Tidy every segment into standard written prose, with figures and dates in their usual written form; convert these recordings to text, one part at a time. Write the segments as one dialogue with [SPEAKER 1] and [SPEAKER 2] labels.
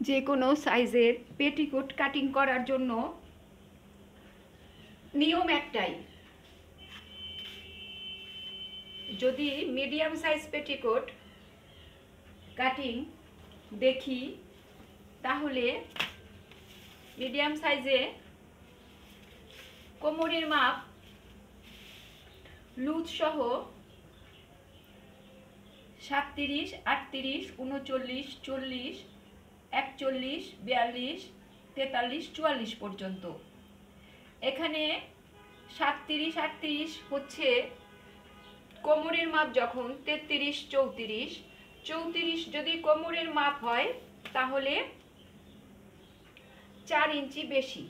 [SPEAKER 1] যে কোনো সাইজের পেটিকোট কাটিং করার জন্য নিয়ম একটাই, যদি মিডিয়াম সাইজ পেটিকোট কাটিং দেখি তাহলে মিডিয়াম সাইজে কোমরের মাপ লুজ সহ 37, 38, 39, 40, 41, 42, 43, 44 পর্যন্ত। এখানে 37, 38 হচ্ছে কোমরের মাপ যখন 33, 34, 34 যদি কোমরের মাপ হয় তাহলে 4 ইঞ্চি বেশি।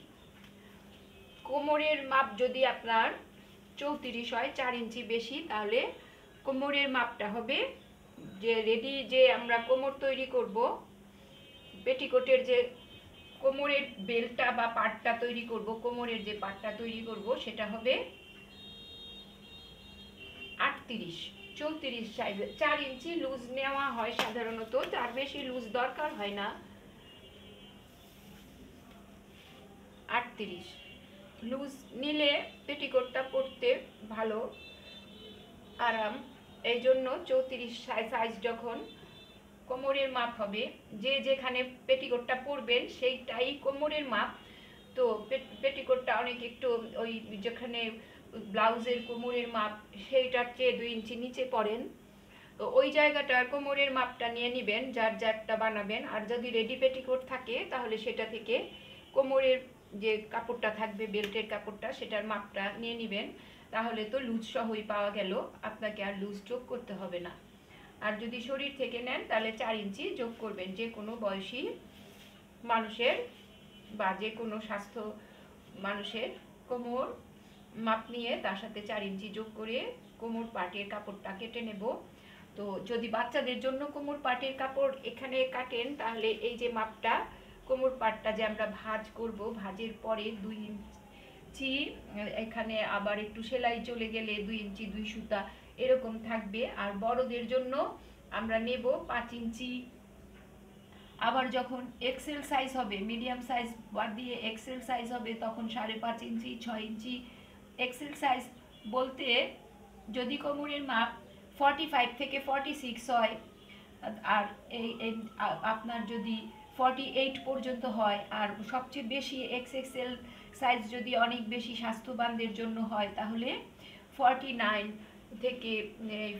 [SPEAKER 1] কোমরের মাপ যদি আপনার 34 হয়, 4 ইঞ্চি বেশি, তাহলে কোমরের মাপটা হবে যে রেডি যে আমরা কোমর তৈরি করব, পেটিকোটের যে কোমরের বেল্টটা বা পাটটা তৈরি করব, কোমরের যে পাটটা তৈরি করব সেটা হবে 38। 34 সাইজে 4 ইঞ্চি লুজ নেওয়া হয় সাধারণত, তার বেশি লুজ দরকার হয় না। 38 লুজ নিলে পেটিকোটটা পরতে ভালো আরাম, এই জন্য 34 সাইজ যখন কোমরের মাপ হবে, যে যেখানে পেটিকোটটা পরবেন সেইটাই কোমরের মাপ। তো পেটিকোটটা অনেক একটু ওই যেখানে ব্লাউজের কোমরের মাপ সেইটার চেয়ে 2 ইঞ্চি নিচে পড়েন, তো ওই জায়গাটার কোমরের মাপটা নিয়ে নেবেন, যার যারটা বানাবেন। আর যদি রেডি পেটিকোট থাকে তাহলে সেটা থেকে কোমরের যে কাপড়টা থাকবে, বেল্টের কাপড়টা, সেটার মাপটা নিয়ে নেবেন। তাহলে তো লুজ সহই পাওয়া গেল, আপনাকে আর লুজ যোগ করতে হবে না। আর যদি শরীর থেকে নেন তাহলে 4 ইঞ্চি যোগ করবেন। যে কোনো বয়সী মানুষের বা যে কোনো স্বাস্থ্য মানুষের কোমর মাপ নিয়ে তার সাথে 4 ইঞ্চি যোগ করে কোমর পাটের কাপড়টা কেটে নেব। তো যদি বাচ্চাদের জন্য কোমর পাটের কাপড় এখানে কাটেন তাহলে এই যে মাপটা, কোমর পাটটা যে আমরা ভাঁজ করব, ভাঁজের পরে 2 ইঞ্চি, এখানে আবার একটু সেলাই চলে গেলে 2 ইঞ্চি 2 সুতা এরকম থাকবে। আর বড়দের জন্য আমরা নেব 5 ইঞ্চি। আবার যখন এক্সেল সাইজ হবে, মিডিয়াম সাইজ বাদ দিয়ে এক্সেল সাইজ হবে তখন 5.5 ইঞ্চি, 6 ইঞ্চি। এক্সেল সাইজ বলতে যদি কোমরের মাপ 45 থেকে 46 হয়, আর এই আপনার যদি 48 পর্যন্ত হয়, আর সবচেয়ে বেশি এক্সএক্সএল সাইজ যদি অনেক বেশি স্বাস্থ্যবানদের জন্য হয় তাহলে 49 থেকে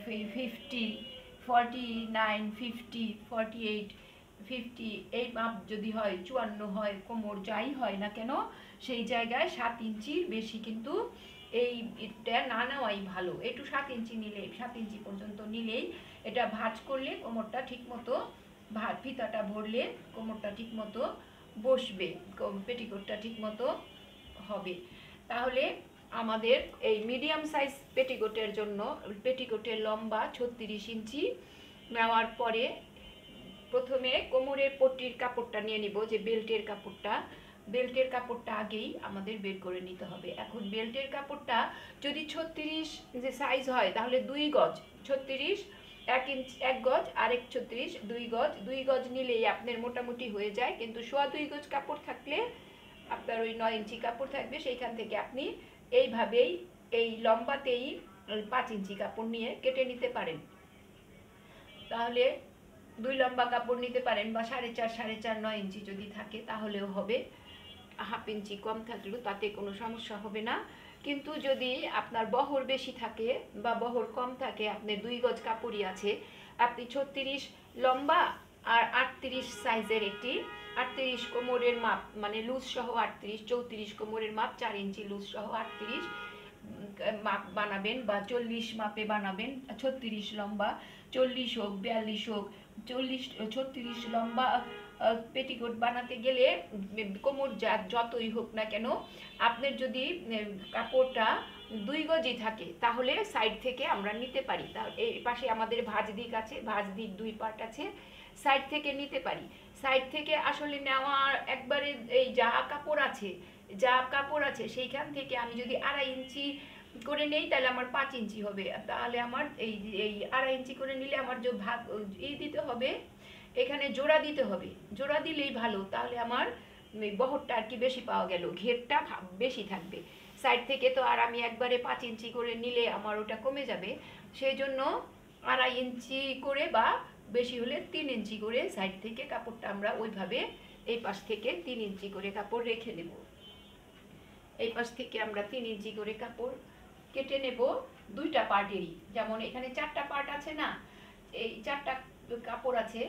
[SPEAKER 1] 50, 49, 50, 48, 50 এই মাপ যদি হয়, 54 হয় কোমর, যাই হয় না কেন সেই জায়গায় 7 ইঞ্চির বেশি কিন্তু এইটা না নেওয়াই ভালো। একটু 7 ইঞ্চি নিলে, 7 ইঞ্চি পর্যন্ত নিলেই এটা ভাঁজ করলে কোমরটা ঠিক মতো, ফিতাটা ভরলে কোমরটা ঠিক মতো বসবে, পেটিকোটটা ঠিক মতো হবে। তাহলে আমাদের এই মিডিয়াম সাইজ পেটিকোটের জন্য পেটিকোটের লম্বা 36 ইঞ্চি নেওয়ার পরে প্রথমে কোমরের পট্টির কাপড়টা নিয়ে নিব, যে বেল্টের কাপড়টা, বেল্টের কাপড়টা আগেই আমাদের বের করে নিতে হবে। এখন বেল্টের কাপড়টা যদি 36 যে সাইজ হয় তাহলে 2 গজ, 36 1 ইঞ্চি 1 গজ, আরেক 36 2 গজ, 2 গজ নিলেই আপনার মোটামুটি হয়ে যায়। কিন্তু 1.25 গজ কাপড় থাকলে আপনার ওই 9 ইঞ্চি কাপড় থাকবে, সেইখান থেকে আপনি এইভাবেই এই লম্বাতেই 5 ইঞ্চি কাপড় নিয়ে কেটে নিতে পারেন। তাহলে 2 লম্বা কাপড় নিতে পারেন, বা 4.5, 4.5, 9 ইঞ্চি যদি থাকে তাহলেও হবে। হাফ ইঞ্চি কম থাকলেও তাতে কোনো সমস্যা হবে না। কিন্তু যদি আপনার বহর বেশি থাকে বা বহর কম থাকে, আপনার 2 গজ কাপড়ই আছে, আপনি 36 লম্বা আর 38 সাইজের একটি, 38 কোমরের মাপ মানে লুজ সহ 38, 34 কোমরের মাপ, 4 ইঞ্চি লুজ সহ 38 মাপ বানাবেন, বা 40 মাপে বানাবেন। 36 লম্বা, 40 হোক 42 হোক, 36 লম্বা পেটিকোট বানাতে গেলে কোমর যতই হোক না কেন, আপনার যদি কাপড়টা 2 গজই থাকে তাহলে সাইড থেকে আমরা নিতে পারি। এই পাশে আমাদের ভাঁজ দিক আছে, ভাঁজ দিক 2 পার্ট আছে, সাইড থেকে নিতে পারি। সাইড থেকে আসলে নেওয়ার একবারে এই যা কাপড় আছে সেইখান থেকে আমি যদি 2.5 ইঞ্চি করে নেই তাহলে আমার 5 ইঞ্চি হবে। তাহলে আমার এই 2.5 ইঞ্চি করে নিলে আমার যে ভাগ দিতে হবে এখানে জোড়া দিতে হবে, জোড়া দিলেই ভালো, তাহলে আমার বহরটা আর কি বেশি পাওয়া গেল, ঘেরটা বেশি থাকবে। সাইড থেকে তো আর আমি একবারে 5 ইঞ্চি করে নিলে আমার ওটা কমে যাবে, সেই জন্য 2.5 ইঞ্চি করে বা বেশি হলে 3 ইঞ্চি করে সাইড থেকে কাপড়টা আমরা ওইভাবে এই পাশ থেকে 3 ইঞ্চি করে কাপড় রেখে দেব। এই পাশ থেকে আমরা 3 ইঞ্চি করে কাপড় কেটে নেব দুইটা পার্টেরই। যেমন এখানে 4টা পার্ট আছে না, এই 4টা কাপড় আছে,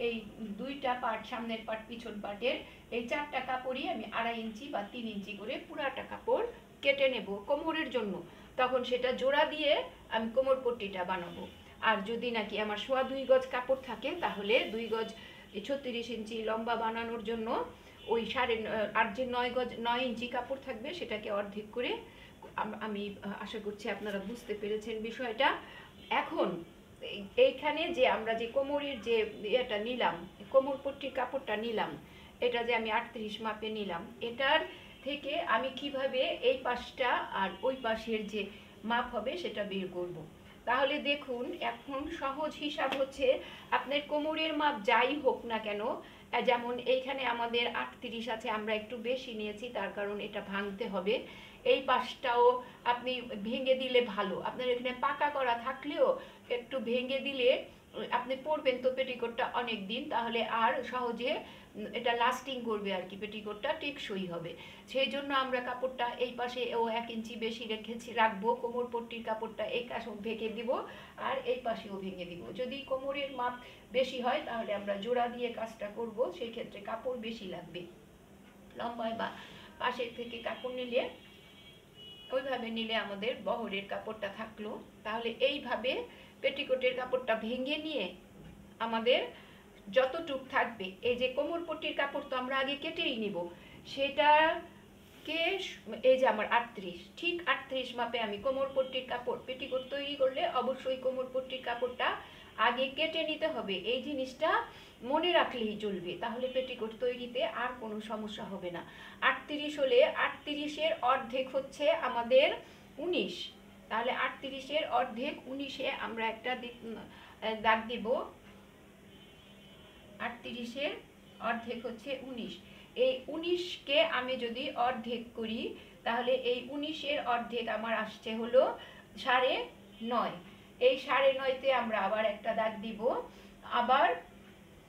[SPEAKER 1] এই 2টা পার্ট, সামনের পার্ট পিছন পার্টের, এই 4টা কাপড়ই আমি 2.5 ইঞ্চি বা 3 ইঞ্চি করে পুরাটা কাপড় কেটে নেব কোমরের জন্য। তখন সেটা জোড়া দিয়ে আমি কোমর পট্টিটা বানাবো। আর যদি নাকি আমার 2.25 গজ কাপড় থাকে, তাহলে 2 গজ 36 ইঞ্চি লম্বা বানানোর জন্য ওই 8.5 যে 9 ইঞ্চি কাপড় থাকবে সেটাকে অর্ধেক করে, আমি আশা করছি আপনারা বুঝতে পেরেছেন বিষয়টা। এখন এইখানে যে আমরা যে কোমরের যে এটা নিলাম, কোমর পট্টির কাপড়টা নিলাম, এটা যে আমি 38 মাপে নিলাম, এটার থেকে আমি কিভাবে এই পাশটা আর ওই পাশের যে মাপ হবে সেটা বের করব। তাহলে দেখুন, এখন সহজ হিসাব হচ্ছে, আপনার কোমরের মাপ যাই হোক না কেন, যেমন এইখানে আমাদের 38 আছে, আমরা একটু বেশি নিয়েছি তার কারণ এটা ভাঙতে হবে। এই পাশটাও আপনি ভেঙে দিলে ভালো, আপনার এখানে পাকা করা থাকলেও একটু ভেঙে দিলে আপনি পরবেন তো পেটিকোটটা অনেক দিন, তাহলে আর সহজে এটা লাস্টিং করবে আর কি, পেটিকোটটা টেকসই হবে। সেই জন্য আমরা কাপড়টা এই পাশে 1 ইঞ্চি বেশি রাখবো, কোমর পট্টির কাপড়টা এই কাছে ভেঙে দিব আর এই পাশেও ভেঙে দিব। যদি কোমরের মাপ বেশি হয় তাহলে আমরা জোড়া দিয়ে কাজটা করব, সেই ক্ষেত্রে কাপড় বেশি লাগবে। লম্বায় বা পাশের থেকে কাপড় নিলে, ওইভাবে নিলে আমাদের বহরের কাপড়টা থাকলো। তাহলে এইভাবে পেটিকোটের কাপড়টা ভেঙে নিয়ে আমাদের যতটুক থাকবে, এই যে কোমর পট্টির কাপড় তো আমরা আগে কেটেই নিব, সেটাকে এই যে আমার 38, ঠিক 38 মাপে আমি কোমর পট্টির কাপড়, পেটিকোট তৈরি করলে অবশ্যই কোমর পট্টির কাপড়টা আগে কেটে নিতে হবে। এই জিনিসটা মনে রাখলেই চলবে, তাহলে পেটিকোট তৈরিতে আর কোনো সমস্যা হবে না। 38 হলে 38-এর অর্ধেক হচ্ছে আমাদের 19, তাহলে 38-এর অর্ধেক 19-এ আমরা একটা দাগ দিব। 38-এর অর্ধেক হচ্ছে 19, এই 19কে আমি যদি অর্ধেক করি তাহলে এই 19-এর অর্ধেক আমার আসছে হলো 9.5। এই 9.5-তে আমরা আবার একটা দাগ দিব। আবার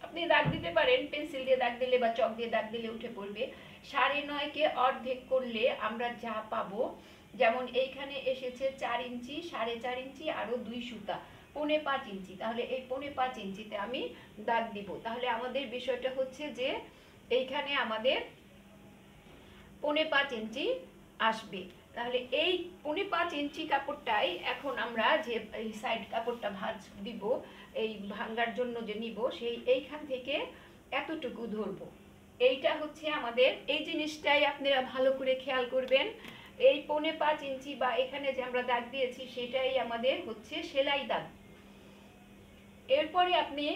[SPEAKER 1] আপনি দাগ দিতে পারেন, পেন্সিল দিয়ে দাগ দিলে বা চক দিয়ে দাগ দিলে উঠে পড়বে। 9.5-কে অর্ধেক করলে আমরা যা পাবো, যেমন এইখানে এসেছে 4 ইঞ্চি, 4.5 ইঞ্চি আরো 2 সুতা, 4.5 ইঞ্চি, তাহলে এই 4.5 ইঞ্চিতে আমি দাগ দিব। তাহলে আমাদের বিষয়টা হচ্ছে যে এইখানে আমাদের 4.5 ইঞ্চি আসবে। তাহলে এই 4.5 ইঞ্চি কাপড়টাই এখন আমরা যে এই সাইড কাপড়টা ভাঁজ দিব, এই ভাঙার জন্য যে নিব, সেই এইখান থেকে এতটুকু ধরবো। এইটা হচ্ছে আমাদের, এই জিনিসটাই আপনারা ভালো করে খেয়াল করবেন। এই 4.5 ইঞ্চি বা এখানে যে আমরা দাগ দিয়েছি সেটাই আমাদের হচ্ছে সেলাই দাগ। এরপরে আপনি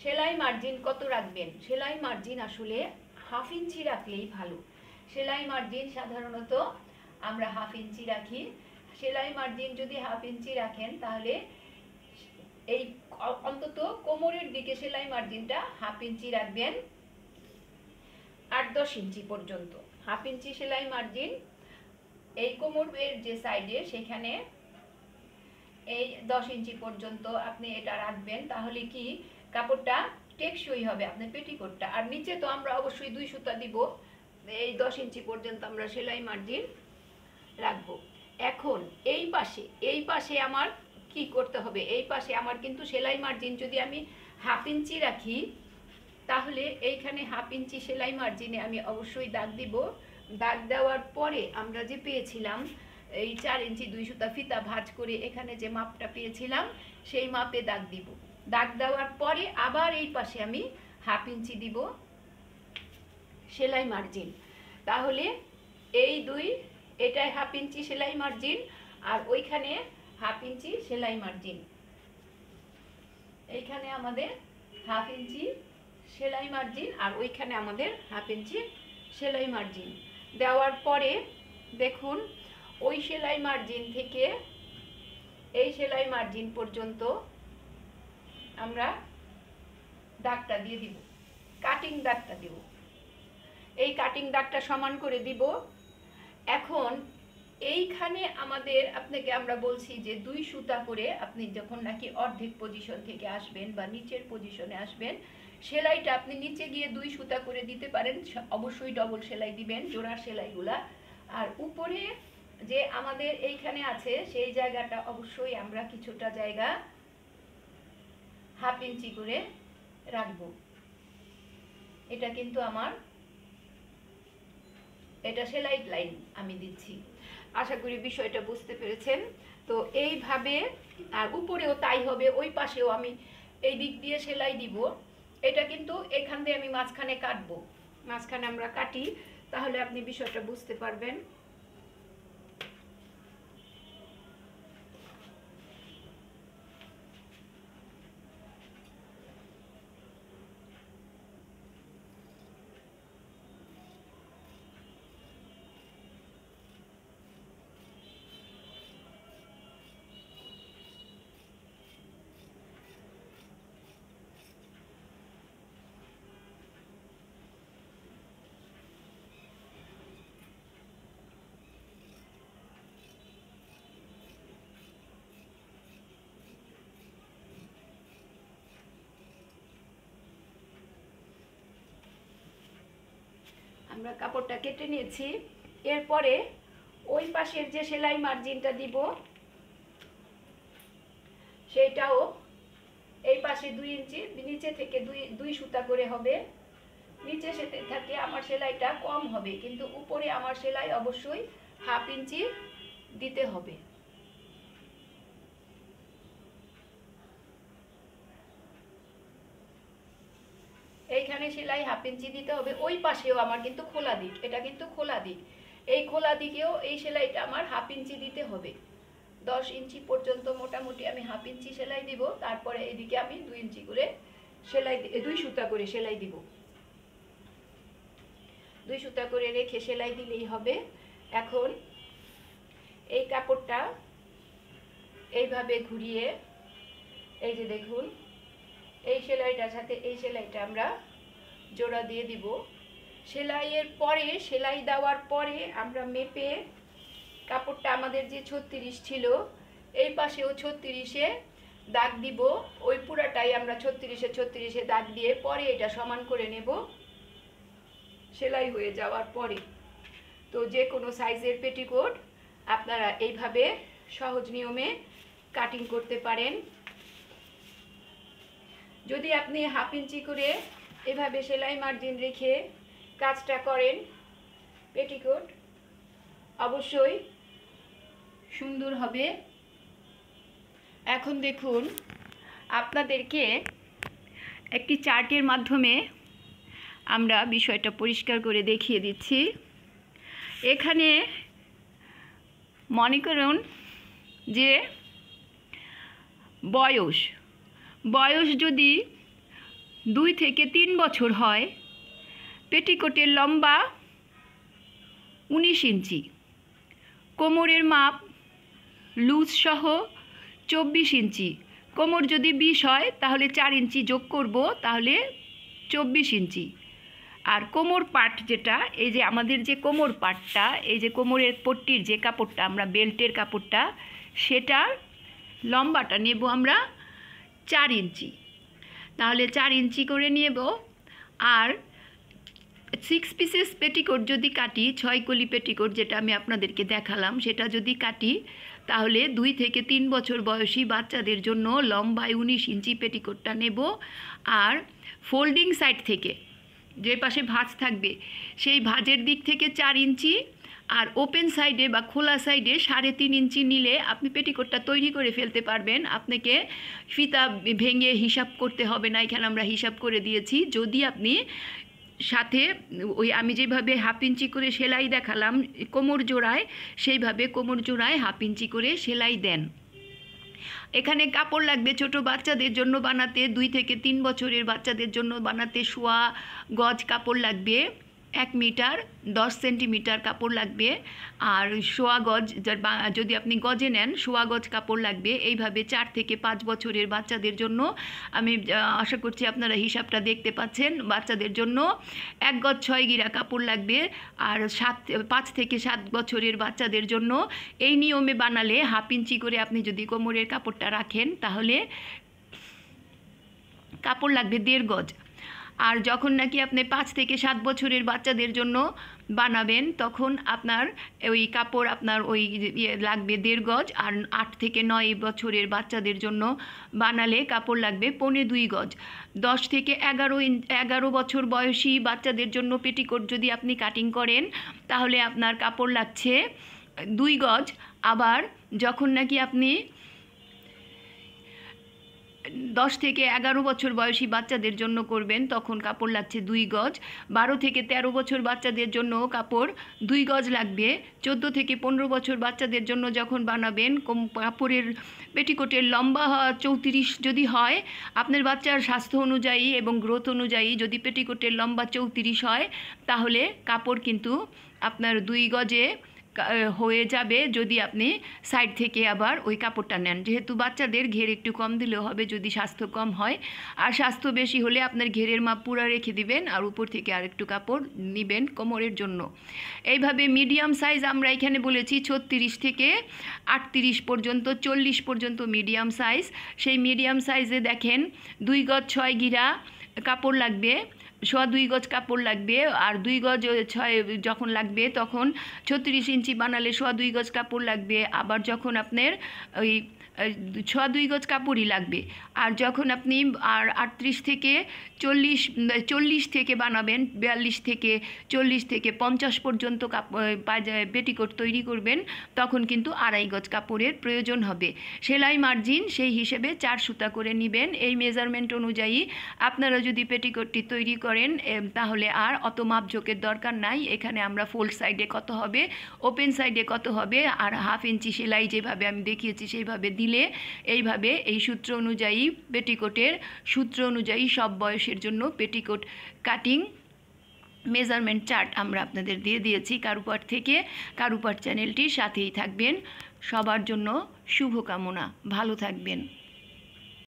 [SPEAKER 1] সেলাই মার্জিন কত রাখবেন? সেলাই মার্জিন আসলে 1/2 ইঞ্চি রাখলেই ভালো। সেলাই মার্জিন সাধারণত আমরা 1/2 ইঞ্চি রাখি। সেলাই মার্জিন যদি 1/2 ইঞ্চি রাখেন তাহলে এই অন্তত কোমরের দিকে সেলাই মার্জিনটা 1/2 ইঞ্চি রাখবেন 8-10 ইঞ্চি পর্যন্ত। 1/2 ইঞ্চি সেলাই মার্জিন এই কোমরের যে সাইডে সেখানে এই 10 ইঞ্চি পর্যন্ত আপনি এটা রাখবেন, তাহলে কি কাপড়টা টেকসই হবে আপনার পেটিকোটটা। আর নিচে তো আমরা অবশ্যই 2 সুতা দিব, এই 10 ইঞ্চি পর্যন্ত আমরা সেলাই মার্জিন রাখবো। এখন এই পাশে আমার কি করতে হবে? এই পাশে আমার কিন্তু সেলাই মার্জিন যদি আমি 1/2 ইঞ্চি রাখি তাহলে এইখানে 1/2 ইঞ্চি সেলাই মার্জিনে আমি অবশ্যই দাগ দিব। দাগ দেওয়ার পরে আমরা যে পেয়েছিলাম এই 4 ইঞ্চি 2 সুতা ফিতা ভাঁজ করে এখানে যে মাপটা পেয়েছিলাম সেই মাপে দাগ দিব। দাগ দেওয়ার পরে আবার এই পাশে আমি 1/2 ইঞ্চি দিব সেলাই মার্জিন। তাহলে এই এটাই 1/2 ইঞ্চি সেলাই মার্জিন আর ওইখানে 1/2 ইঞ্চি সেলাই মার্জিন। এইখানে আমাদের 1/2 ইঞ্চি সেলাই মার্জিন আর ওইখানে আমাদের 1/2 ইঞ্চি সেলাই মার্জিন দেওয়ার পরে দেখুন, ওই সেলাই মার্জিন থেকে এই সেলাই মার্জিন পর্যন্ত আমরা দাগটা দিয়ে দিব, কাটিং দাগটা দিব। এই কাটিং দাগটা সমান করে দিব। এখন এইখানে আমাদের আপনাকে আমরা বলছি যে 2 সুতা করে আপনি যখন নাকি অর্ধেক পজিশন থেকে আসবেন বা নিচের পজিশনে আসবেন, সেলাইটা আপনি নিচে গিয়ে 2 সুতা করে দিতে পারেন। অবশ্যই ডবল সেলাই দিবেন, জোড়ার সেলাইগুলা। আর উপরে যে আমাদের এইখানে আছে সেই জায়গাটা অবশ্যই আমরা কিছুটা জায়গা 1/2 ইঞ্চি করে রাখবো। এটা কিন্তু আমার এটা সেলাই লাইন আমি দিচ্ছি। আশা করি বিষয়টা বুঝতে পেরেছেন। তো এইভাবে, আর উপরেও তাই হবে, ওই পাশেও আমি এই দিক দিয়ে সেলাই দিব। এটা কিন্তু এখান দিয়ে আমি মাঝখানে কাটবো, মাঝখানে আমরা কাটি, তাহলে আপনি বিষয়টা বুঝতে পারবেন। আমরা কাপড়টা কেটে নিয়েছি। এরপরে ওই পাশের যে সেলাই মার্জিনটা দিব সেইটাও এই পাশে 2 ইঞ্চি, নিচে থেকে 2 সুতা করে হবে। নিচে সেতে থাকে আমার সেলাইটা কম হবে, কিন্তু উপরে আমার সেলাই অবশ্যই 1/2 ইঞ্চি দিতে হবে। এইখানে সেলাই 1/2 ইঞ্চি দিতে হবে। ওই পাশেও আমার কিন্তু খোলা দিক, এটা কিন্তু খোলা দিক। এই খোলা দিকেও এই সেলাইটা আমার 1/2 ইঞ্চি দিতে হবে। 10 ইঞ্চি পর্যন্ত মোটামুটি আমি 1/2 ইঞ্চি সেলাই দিব। তারপরে এদিকে আমি 2 ইঞ্চি করে সেলাই, 2 সুতা করে সেলাই দিব। 2 সুতা করে রেখে সেলাই দিলেই হবে। এখন এই কাপড়টা এইভাবে ঘুরিয়ে, এই যে দেখুন, এই সেলাইটার সাথে এই সেলাইটা আমরা জোড়া দিয়ে দিব। সেলাইয়ের পরে, সেলাই দেওয়ার পরে আমরা মেপে, কাপড়টা আমাদের যে 36 ছিল, এই পাশেও 36-এ দাগ দিব। ওই পুরাটাই আমরা 36-এ দাগ দিয়ে পরে এটা সমান করে নেব সেলাই হয়ে যাওয়ার পরে। তো যে কোনো সাইজের পেটিকোট আপনারা এইভাবে সহজ নিয়মে কাটিং করতে পারেন। যদি আপনি 1/2 ইঞ্চি করে এভাবে সেলাই মার্জিন রেখে কাজটা করেন, পেটিকোট অবশ্যই সুন্দর হবে। এখন দেখুন, আপনাদেরকে একটি চার্টের মাধ্যমে আমরা বিষয়টা পরিষ্কার করে দেখিয়ে দিচ্ছি। এখানে মনে করুন যে বয়স যদি 2 থেকে 3 বছর হয়, পেটিকোটের লম্বা 19 ইঞ্চি, কোমরের মাপ লুজ সহ 24 ইঞ্চি। কোমর যদি 20 হয় তাহলে 4 ইঞ্চি যোগ করব, তাহলে 24 ইঞ্চি। আর কোমর পাট যেটা, এই যে আমাদের যে কোমর পাটটা, এই যে কোমরের পট্টির যে কাপড়টা, আমরা বেল্টের কাপড়টা, সেটার লম্বাটা নেব আমরা 4 ইঞ্চি। তাহলে 4 ইঞ্চি করে নেব। আর 6 পিসেস পেটিকোট যদি কাটি, 6 কলি পেটিকোট যেটা আমি আপনাদেরকে দেখালাম, সেটা যদি কাটি, তাহলে 2 থেকে 3 বছর বয়সী বাচ্চাদের জন্য লম্বায় 19 ইঞ্চি পেটিকোটটা নেব। আর ফোল্ডিং সাইড থেকে যে পাশে ভাঁজ থাকবে সেই ভাঁজের দিক থেকে 4 ইঞ্চি, আর ওপেন সাইডে বা খোলা সাইডে 3.5 ইঞ্চি নিলে আপনি পেটিকোটটা তৈরি করে ফেলতে পারবেন। আপনাকে ফিতা ভেঙে হিসাব করতে হবে না, এখানে আমরা হিসাব করে দিয়েছি। যদি আপনি সাথে ওই আমি যেভাবে 1/2 ইঞ্চি করে সেলাই দেখালাম কোমর জোড়ায়, সেইভাবে কোমর জোড়ায় 1/2 ইঞ্চি করে সেলাই দেন। এখানে কাপড় লাগবে ছোট বাচ্চাদের জন্য বানাতে, 2 থেকে 3 বছরের বাচ্চাদের জন্য বানাতে 1.25 গজ কাপড় লাগবে। 1 মিটার 10 সেন্টিমিটার কাপড় লাগবে। আর সোয়া গজ, যদি আপনি গজে নেন সোয়া গজ কাপড় লাগবে। এইভাবে 4 থেকে 5 বছরের বাচ্চাদের জন্য, আমি আশা করছি আপনারা হিসাবটা দেখতে পাচ্ছেন, বাচ্চাদের জন্য 1 গজ 6 গিরা কাপড় লাগবে। আর 5 থেকে 7 বছরের বাচ্চাদের জন্য এই নিয়মে বানালে 1/2 ইঞ্চি করে আপনি যদি কোমরের কাপড়টা রাখেন তাহলে কাপড় লাগবে 1.5 গজ। আর যখন নাকি আপনি 5 থেকে 7 বছরের বাচ্চাদের জন্য বানাবেন তখন আপনার ওই কাপড় আপনার ওই লাগবে 1.5 গজ। আর 8 থেকে 9 বছরের বাচ্চাদের জন্য বানালে কাপড় লাগবে 1.25 গজ। 10 থেকে 11 বছর বয়সী বাচ্চাদের জন্য পেটিকোট যদি আপনি কাটিং করেন তাহলে আপনার কাপড় লাগছে 2 গজ। আবার যখন নাকি আপনি 10 থেকে 11 বছর বয়সী বাচ্চাদের জন্য করবেন তখন কাপড় লাগছে 2 গজ। 12 থেকে 13 বছর বাচ্চাদের জন্য কাপড় 2 গজ লাগবে। 14 থেকে 15 বছর বাচ্চাদের জন্য যখন বানাবেন কাপড়ের পেটিকোটের লম্বা 34 যদি হয়, আপনার বাচ্চার স্বাস্থ্য অনুযায়ী এবং গ্রোথ অনুযায়ী যদি পেটিকোটের লম্বা 34 হয় তাহলে কাপড় কিন্তু আপনার 2 গজে হয়ে যাবে যদি আপনি সাইড থেকে আবার ওই কাপড়টা নেন। যেহেতু বাচ্চাদের ঘের একটু কম দিলেও হবে যদি স্বাস্থ্য কম হয়, আর স্বাস্থ্য বেশি হলে আপনার ঘেরের মাপ পুরো রেখে দিবেন আর উপর থেকে আরেকটু কাপড় নেবেন কোমরের জন্য। এইভাবে মিডিয়াম সাইজ আমরা এখানে বলেছি 36 থেকে 38 পর্যন্ত, 40 পর্যন্ত মিডিয়াম সাইজ। সেই মিডিয়াম সাইজে দেখেন 2 গজ 6 গিরা কাপড় লাগবে, 2.25 গজ কাপড় লাগবে। আর 2 গজ 6 যখন লাগবে তখন 36 ইঞ্চি বানালে 2.25 গজ কাপড় লাগবে। আবার যখন আপনার ওই 2.25 গজ কাপড়ই লাগবে। আর যখন আপনি আর 38 থেকে 40 থেকে বানাবেন, 42 থেকে 40 থেকে 50 পর্যন্ত পেটিকোট তৈরি করবেন তখন কিন্তু 2.5 গজ কাপড়ের প্রয়োজন হবে। সেলাই মার্জিন সেই হিসেবে 4 সুতা করে নেবেন। এই মেজারমেন্ট অনুযায়ী আপনারা যদি পেটিকোটটি তৈরি করেন তাহলে আর অত মাপঝোঁকের দরকার নাই। এখানে আমরা ফোল্ড সাইডে কত হবে, ওপেন সাইডে কত হবে আর 1/2 ইঞ্চি সেলাই যেভাবে আমি দেখিয়েছি সেইভাবে দিলে এইভাবে এই সূত্র অনুযায়ী পেটিকোটের সূত্র অনুযায়ী সব বয়সের জন্য পেটিকোট কাটিং মেজারমেন্ট চার্ট আমরা আপনাদের দিয়ে দিয়েছি কারুপাট থেকে। কারুপাট চ্যানেলটির সাথেই থাকবেন। সবার জন্য শুভকামনা, ভালো থাকবেন।